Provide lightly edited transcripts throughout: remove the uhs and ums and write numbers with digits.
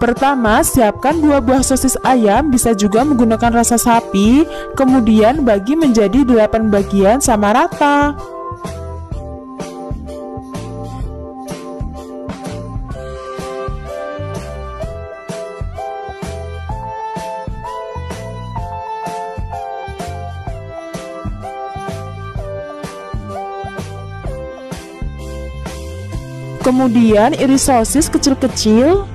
Pertama, siapkan 2 buah sosis ayam, bisa juga menggunakan rasa sapi, kemudian bagi menjadi 8 bagian sama rata. Kemudian iris sosis kecil-kecil.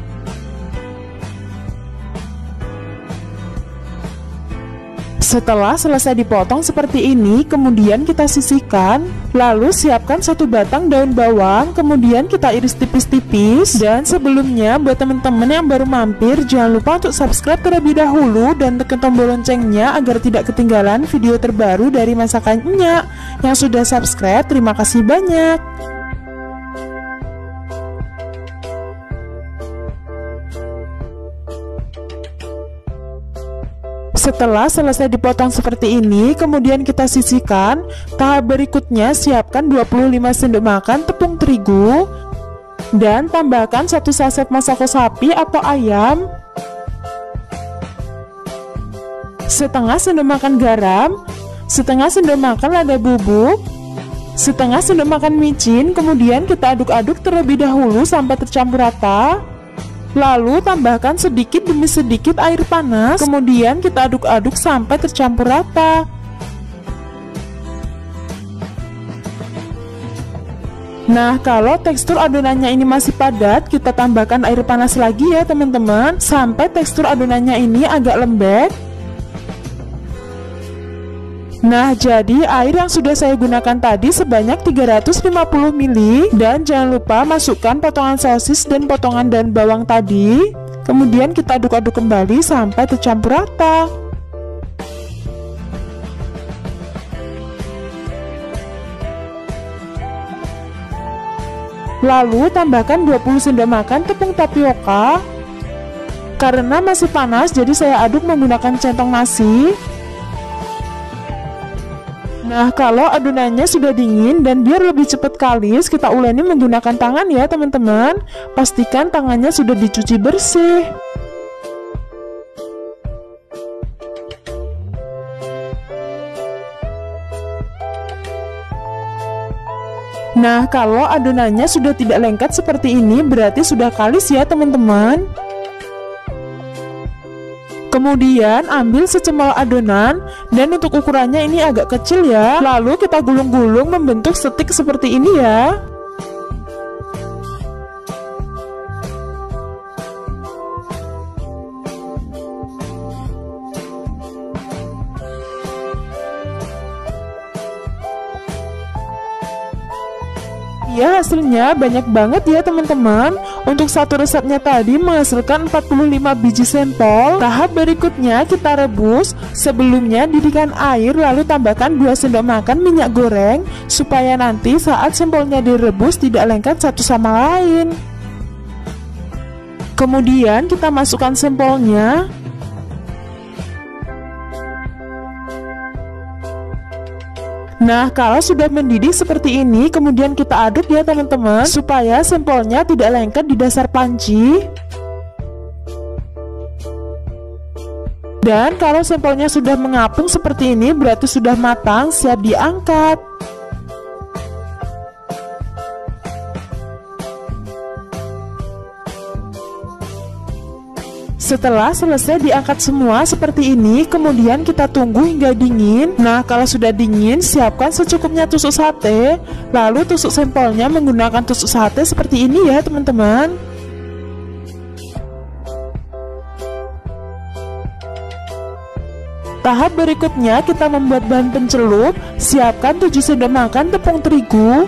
Setelah selesai dipotong seperti ini, kemudian kita sisihkan. Lalu siapkan 1 batang daun bawang, kemudian kita iris tipis-tipis. Dan sebelumnya, buat teman-teman yang baru mampir, jangan lupa untuk subscribe terlebih dahulu dan tekan tombol loncengnya agar tidak ketinggalan video terbaru dari masakan Nyak. Yang sudah subscribe, terima kasih banyak. Setelah selesai dipotong seperti ini, kemudian kita sisihkan. Tahap berikutnya, siapkan 25 sendok makan tepung terigu dan tambahkan 1 saset masako sapi atau ayam, setengah sendok makan garam, setengah sendok makan lada bubuk, setengah sendok makan micin. Kemudian kita aduk-aduk terlebih dahulu sampai tercampur rata. Lalu tambahkan sedikit demi sedikit air panas, kemudian kita aduk-aduk sampai tercampur rata. Nah, kalau tekstur adonannya ini masih padat, kita tambahkan air panas lagi ya teman-teman, sampai tekstur adonannya ini agak lembek. Nah, jadi air yang sudah saya gunakan tadi sebanyak 350 ml. Dan jangan lupa masukkan potongan sosis dan potongan daun bawang tadi. Kemudian kita aduk-aduk kembali sampai tercampur rata. Lalu tambahkan 20 sendok makan tepung tapioka. Karena masih panas, jadi saya aduk menggunakan centong nasi. Nah, kalau adonannya sudah dingin dan biar lebih cepat kalis, kita uleni menggunakan tangan ya teman-teman. Pastikan tangannya sudah dicuci bersih. Nah, kalau adonannya sudah tidak lengket seperti ini, berarti sudah kalis ya teman-teman. Kemudian ambil secemol adonan, dan untuk ukurannya ini agak kecil ya. Lalu kita gulung-gulung membentuk stik seperti ini ya. Ya, hasilnya banyak banget ya teman-teman. Untuk satu resepnya tadi menghasilkan 45 biji sempol. Tahap berikutnya kita rebus. Sebelumnya didihkan air, lalu tambahkan 2 sendok makan minyak goreng, supaya nanti saat sempolnya direbus tidak lengket satu sama lain. Kemudian kita masukkan sempolnya. Nah, kalau sudah mendidih seperti ini, kemudian kita aduk ya teman-teman, supaya sempolnya tidak lengket di dasar panci. Dan kalau sempolnya sudah mengapung seperti ini, berarti sudah matang, siap diangkat. Setelah selesai diangkat semua seperti ini, kemudian kita tunggu hingga dingin. Nah, kalau sudah dingin, siapkan secukupnya tusuk sate. Lalu tusuk sempolnya menggunakan tusuk sate seperti ini ya teman-teman. Tahap berikutnya kita membuat bahan pencelup. Siapkan 7 sendok makan tepung terigu,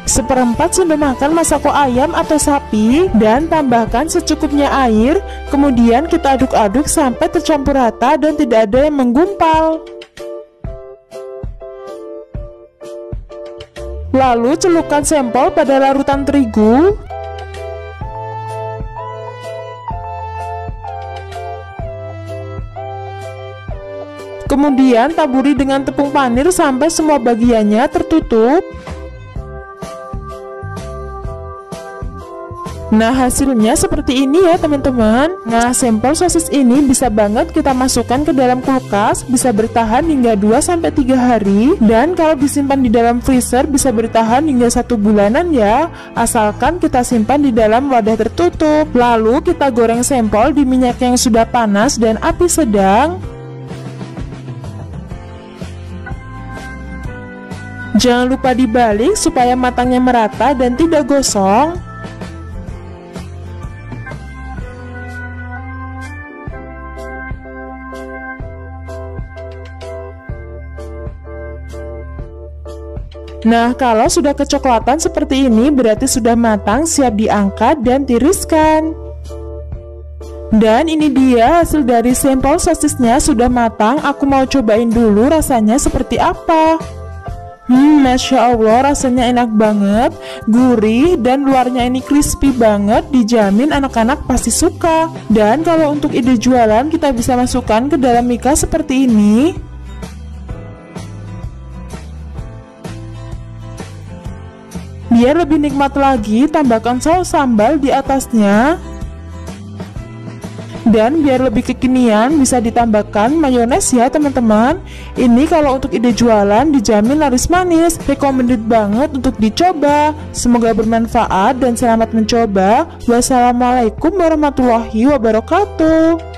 1/4 sendok makan masako ayam atau sapi, dan tambahkan secukupnya air. Kemudian kita aduk-aduk sampai tercampur rata dan tidak ada yang menggumpal. Lalu celupkan sempol pada larutan terigu. Kemudian taburi dengan tepung panir sampai semua bagiannya tertutup. Nah, hasilnya seperti ini ya teman-teman. Nah, sampel sosis ini bisa banget kita masukkan ke dalam kulkas, bisa bertahan hingga 2-3 hari, dan kalau disimpan di dalam freezer bisa bertahan hingga 1 bulanan ya, asalkan kita simpan di dalam wadah tertutup. Lalu kita goreng sampel di minyak yang sudah panas dan api sedang. Jangan lupa dibalik supaya matangnya merata dan tidak gosong. Nah, kalau sudah kecoklatan seperti ini berarti sudah matang, siap diangkat dan tiriskan. Dan ini dia hasil dari sampel sosisnya sudah matang. Aku mau cobain dulu rasanya seperti apa. Masya Allah, rasanya enak banget, gurih, dan luarnya ini crispy banget, dijamin anak-anak pasti suka. Dan kalau untuk ide jualan kita bisa masukkan ke dalam mika seperti ini. Biar lebih nikmat lagi, tambahkan saus sambal di atasnya. Dan biar lebih kekinian, bisa ditambahkan mayones ya teman-teman. Ini kalau untuk ide jualan dijamin laris manis, recommended banget untuk dicoba. Semoga bermanfaat dan selamat mencoba. Wassalamualaikum warahmatullahi wabarakatuh.